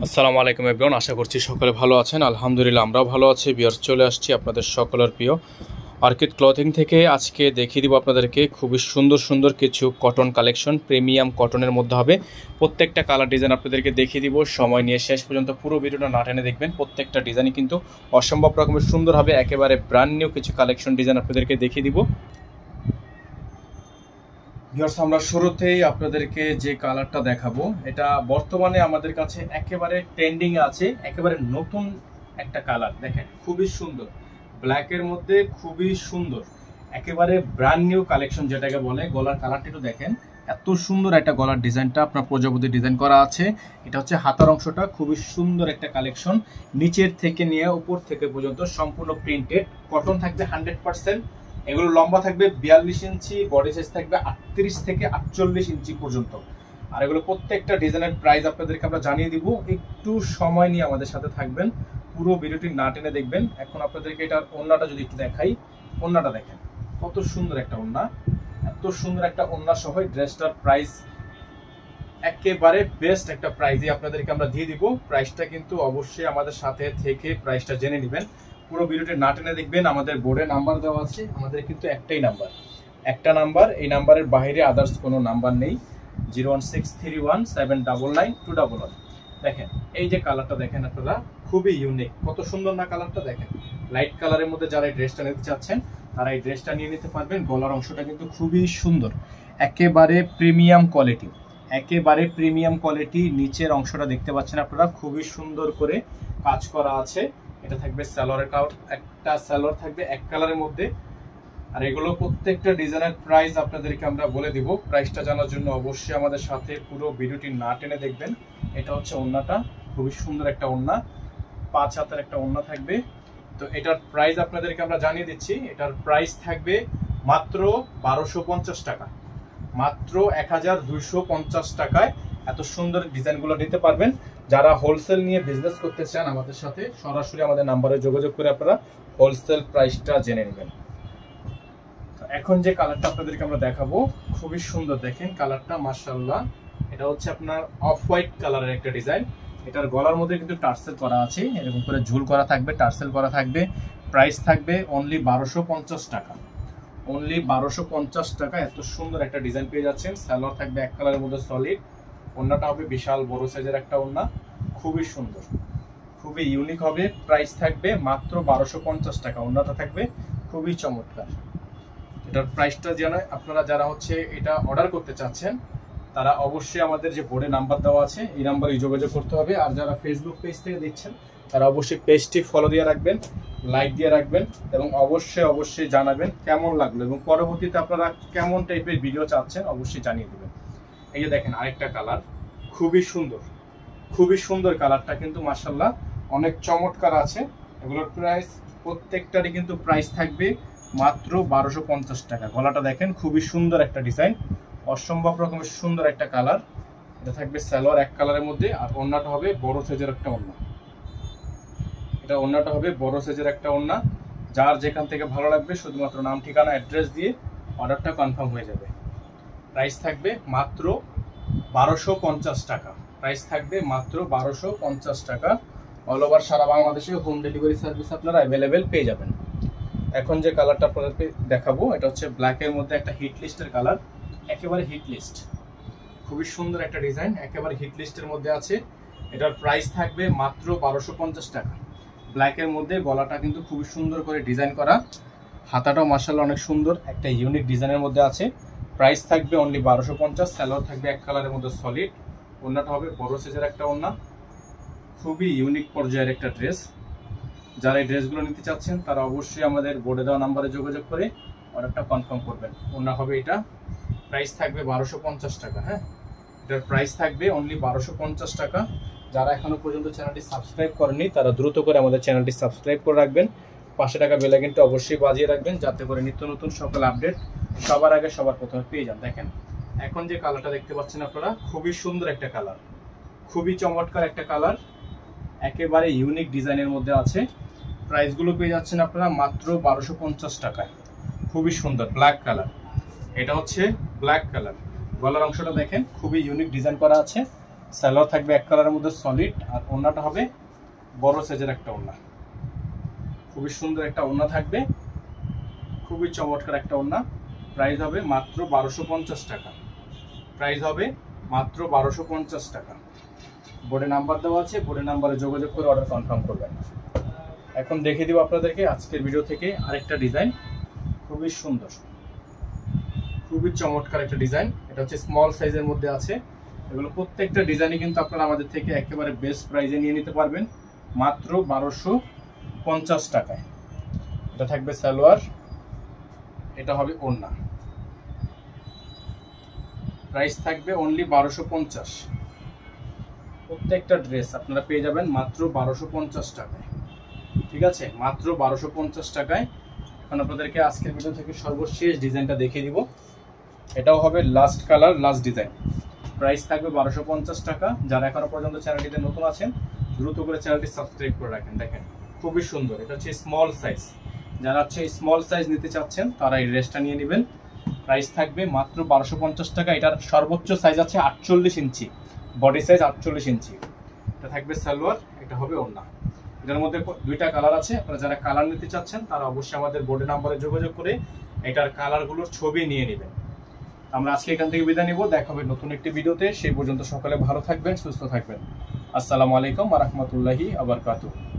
আসসালামু আলাইকুম এভরিওয়ান, আশা করছি সকলে ভালো আছেন। আলহামদুলিল্লাহ আমরাও ভালো আছি। ভিউয়ার্স, চলে আসছি আপনাদের সকলের প্রিয় অর্কিড ক্লথিং থেকে। আজকে দেখিয়ে দিব আপনাদেরকে খুবই সুন্দর সুন্দর কিছু কটন কালেকশন, প্রিমিয়াম কটনের মধ্যে হবে। প্রত্যেকটা কালার ডিজাইন আপনাদেরকে দেখিয়ে দিব। সময় নিয়ে শেষ পর্যন্ত পুরো ভিডিওটা না টেনে দেখবেন। প্রত্যেকটা ডিজাইনই কিন্তু অসম্ভব রকমের সুন্দর হবে। একেবারে ব্র্যান্ড নিউ কিছু কালেকশন ডিজাইন আপনাদেরকে দেখিয়ে দিব। ভিউয়ার্স, আমরা শুরুতেই আপনাদেরকে যে কালারটা দেখাবো, এটা বর্তমানে আমাদের কাছে একেবারে ট্রেন্ডিং আছে। একেবারে নতুন একটা কালার, দেখেন খুবই সুন্দর, ব্ল্যাকের মধ্যে খুবই সুন্দর, একেবারে ব্র্যান্ড নিউ কালেকশন যেটাকে বলে। গলার কালারটা একটু দেখেন, এত সুন্দর একটা গলার ডিজাইনটা আপনার প্রজাপতি ডিজাইন করা আছে। এটা হচ্ছে হাতার অংশটা, খুবই সুন্দর একটা কালেকশন। নিচের থেকে নিয়ে উপর থেকে পর্যন্ত সম্পূর্ণ প্রিন্টেড কটন থাকবে 100%। এগুলো লম্বা থাকবে 42 ইঞ্চি, বডি সাইজ থাকবে 38 থেকে 48 ইঞ্চি পর্যন্ত। আর এগুলো প্রত্যেকটা ডিজাইনের প্রাইস আপনাদেরকে আমরা জানিয়ে দিব। একটু সময় নিয়ে আমাদের সাথে থাকবেন, পুরো ভিডিওটি না টেনে দেখবেন। এখন আপনাদেরকে এটার ওড়নাটা যদি একটু দেখাই, ওড়নাটা দেখেন কত সুন্দর একটা ওড়না, এত সুন্দর একটা ওড়না সহ ড্রেসটার প্রাইস একেবারে বেস্ট একটা প্রাইসে আপনাদেরকে আমরা দিয়ে দিব। প্রাইসটা কিন্তু অবশ্যই আমাদের সাথে থেকে প্রাইসটা জেনে নেবেন। পুরো ভিডিওটি না টেনে দেখবেন। আমাদের বোর্ডে নাম্বার দেওয়া আছে, আমাদের কিন্তু একটা নাম্বার, এই নাম্বারের বাইরে আদার্স কোনো নাম্বার নেই। 01631799211। দেখেন এই যে কালারটা দেখেন আপনারা, খুবই ইউনিক, কত সুন্দর না কালারটা দেখেন। লাইট কালারের মধ্যে যারা এই ড্রেসটা নিতে চাচ্ছেন তারা এই ড্রেসটা নিয়ে নিতে পারবেন। গলার অংশটা কিন্তু খুবই সুন্দর, একেবারে প্রিমিয়াম কোয়ালিটি, একেবারে প্রিমিয়াম কোয়ালিটি। নিচের অংশটা দেখতে পাচ্ছেন আপনারা, খুবই সুন্দর করে কাজ করা আছে। এটা থাকবে সালোয়ারের কালার, একটা সালোয়ার থাকবে এক কালারের মধ্যে। আর এগুলো প্রত্যেকটা ডিজাইনের প্রাইস আপনাদেরকে আমরা বলে দিব। প্রাইসটা জানার জন্য অবশ্যই আমাদের সাথে পুরো ভিডিওটি না টেনে দেখবেন। এটা হচ্ছে ওড়নাটা, খুবই সুন্দর একটা ওড়না, 5 হাতের একটা ওড়না থাকবে। তো এটার প্রাইস আপনাদেরকে আমরা জানিয়ে দিচ্ছি। এটার প্রাইস থাকবে মাত্র 1250 টাকা, মাত্র 1250 টাকায় এত সুন্দর ডিজাইনগুলো নিতে পারবেন। যারা হোলসেল নিয়ে বিজনেস করতে চান আমাদের সাথে সরাসরি আমাদের নাম্বারে যোগাযোগ করে আপনারা হোলসেল প্রাইসটা জেনে নেবেন। এখন যে কালারটা আপনাদেরকে আমরা দেখাবো, খুবই সুন্দর, দেখেন কালারটা মাশাআল্লাহ। এটা হচ্ছে আপনার অফ হোয়াইট কালারের একটা ডিজাইন। এটার গলার মধ্যে কিন্তু টার্সেল করা আছে, এরকম করে ঝুল করা থাকবে, টার্সেল করা থাকবে। প্রাইস থাকবে অনলি 1250 টাকা, অনলি 1250 টাকা। এত সুন্দর একটা ডিজাইন পেয়ে যাচ্ছেন। সালোয়ার থাকবে এক কালারের মধ্যে সলিড, ওড়নাটা হবে বিশাল বড় সাইজের একটা ওড়না, খুবই সুন্দর, খুবই ইউনিক হবে। প্রাইস থাকবে মাত্র 1250 টাকা। ওড়নাটা থাকবে খুবই চমৎকার। এটার প্রাইসটা জানা আপনারা যারা হচ্ছে এটা অর্ডার করতে চাচ্ছেন তারা অবশ্যই আমাদের যে বোর্ডে নাম্বার দেওয়া আছে এই নাম্বারে যোগাযোগ করতে হবে। আর যারা ফেসবুক পেজ থেকে দেখছেন তারা অবশ্যই পেজটি ফলো দিয়ে রাখবেন, লাইক দিয়ে রাখবেন এবং অবশ্যই জানাবেন কেমন লাগলো এবং পরবর্তীতে আপনারা কেমন টাইপের ভিডিও চাচ্ছেন অবশ্যই জানিয়ে দেবেন। এই যে দেখেন আরেকটা কালার, খুবই সুন্দর, খুবই সুন্দর কালারটা কিন্তু মাশাআল্লাহ অনেক চমৎকার আছে। এগুলোর প্রাইস প্রত্যেকটারই কিন্তু প্রাইস থাকবে মাত্র 1250 টাকা। গলাটা দেখেন খুবই সুন্দর একটা ডিজাইন, অসম্ভব রকমের সুন্দর একটা কালার। এটা থাকবে সালোয়ার এক কালারের মধ্যে, আর ওড়নাটা হবে বড় সাইজের একটা ওড়না। এটা ওড়নাটা হবে বড় সাইজের একটা ওড়না। যার যেখান থেকে ভালো লাগবে শুধুমাত্র নাম, ঠিকানা, অ্যাড্রেস দিয়ে অর্ডারটা কনফার্ম হয়ে যাবে। প্রাইস থাকবে মাত্র 1250 টাকা, প্রাইস থাকবে মাত্র 1250 টাকা। অল ওভার সারা বাংলাদেশে হোম ডেলিভারি সার্ভিস আপনারা অ্যাভেলেবেল পেয়ে যাবেন। এখন যে কালারটা আপনাদেরকে দেখাবো এটা হচ্ছে ব্ল্যাকের মধ্যে একটা হিট লিস্টের কালার, একেবারে হিট লিস্ট, খুবই সুন্দর একটা ডিজাইন, একেবারে হিট লিস্টের মধ্যে আছে। এটার প্রাইস থাকবে মাত্র 1250 টাকা। ব্ল্যাকের মধ্যে গলাটা কিন্তু খুবই সুন্দর করে ডিজাইন করা, হাতাটাও মাশাআল্লাহ অনেক সুন্দর একটা ইউনিক ডিজাইনের মধ্যে আছে। প্রাইস থাকবে অনলি 1250। সালোয়ার থাকবে এক কালারের মধ্যে সলিড, ওড়নাটা হবে বড় সাইজের একটা ওড়না, খুবই ইউনিক পর্যায়ের একটা ড্রেস। যারা এই ড্রেসগুলো নিতে চাচ্ছেন তারা অবশ্যই আমাদের বোর্ডে দেওয়া নাম্বারে যোগাযোগ করে অর্ডারটা কনফার্ম করবেন। ওড়না হবে এটা, প্রাইস থাকবে 1250 টাকা। হ্যাঁ, এটার প্রাইস থাকবে অনলি 1250 টাকা। যারা এখনো পর্যন্ত চ্যানেলটি সাবস্ক্রাইব করেনি তারা দ্রুত করে আমাদের চ্যানেলটি সাবস্ক্রাইব করে রাখবেন, পাশে টাকা বেল আইকনটা অবশ্যই বাজিয়ে রাখবেন যাতে করে নিত্য নতুন সকল আপডেট সবার আগে সবার প্রথমে পেয়ে যান। দেখেন এখন যে কালারটা দেখতে পাচ্ছেন আপনারা, খুবই সুন্দর একটা কালার, খুবই চমৎকার একটা কালার, একেবারে ইউনিক ডিজাইনের মধ্যে আছে। প্রাইসগুলো পেয়ে যাচ্ছেন আপনারা মাত্র 1250 টাকায়। খুবই সুন্দর ব্ল্যাক কালার, এটা হচ্ছে ব্ল্যাক কালার। গলার অংশটা দেখেন খুবই ইউনিক ডিজাইন করা আছে। সালোয়ার থাকবে এক কালারের মধ্যে সলিড, আর ওড়নাটা হবে বড় সাইজের একটা ওড়না। খুবই সুন্দর একটা ওড়না থাকবে, খুবই চমৎকার একটা ওড়না। প্রাইস হবে মাত্র 1250 টাকা। প্রাইস হবে মাত্র 1250 টাকা। বোর্ডে নাম্বার দেওয়া আছে, বোর্ডে নাম্বারে যোগাযোগ করে অর্ডার কনফার্ম করবেন। এখন দেখিয়ে দিব আপনাদেরকে আজকের ভিডিও থেকে আরেকটা ডিজাইন, খুবই সুন্দর, খুবই চমৎকার একটা ডিজাইন। এটা হচ্ছে স্মল সাইজের মধ্যে আছে। এগুলো প্রত্যেকটা ডিজাইনই কিন্তু আপনারা আমাদের থেকে একেবারে বেস্ট প্রাইসে নিয়ে নিতে পারবেন মাত্র 1250 টাকায়। এটা থাকবে সালোয়ার, এটা হবে ওড়না। প্রাইস থাকবে অনলি 1250। প্রত্যেকটা ড্রেস আপনারা পেয়ে যাবেন মাত্র 1250 টাকায়। ঠিক আছে, মাত্র 1250 টাকায়। এখন আপনাদেরকে আজকের ভিডিও থেকে সর্বশেষ ডিজাইনটা দেখিয়ে দিব। এটাও হবে last colour, last design. Price থাকবে 1250 টাকা। যারা এখনো পর্যন্ত চ্যানেলটিতে নতুন আছেন দ্রুত করে চ্যানেলটি সাবস্ক্রাইব করে রাখেন। দেখেন খুবই সুন্দর, এটা হচ্ছে স্মল সাইজ। যারা হচ্ছে স্মল সাইজ নিতে চাচ্ছেন তারা এই ড্রেসটা নিয়ে নেবেন। প্রাইস থাকবে মাত্র 1250 টাকা। এটার সর্বোচ্চ সাইজ আছে 48 ইঞ্চি, বডি সাইজ 48 ইঞ্চি। এটা থাকবে সালোয়ার, এটা হবে ওড়না। এটার মধ্যে দুইটা কালার আছে। আপনারা যারা কালার নিতে চাচ্ছেন তারা অবশ্যই আমাদের বোর্ডে নাম্বারে যোগাযোগ করে এটার কালারগুলোর ছবি নিয়ে নেবেন। আমরা আজকে এখান থেকে বিদায় নিব, দেখা হবে নতুন একটি ভিডিওতে। সেই পর্যন্ত সকলে ভালো থাকবেন, সুস্থ থাকবেন। আসসালামু আলাইকুম ওয়া রাহমাতুল্লাহি ওয়া বারাকাতুহু।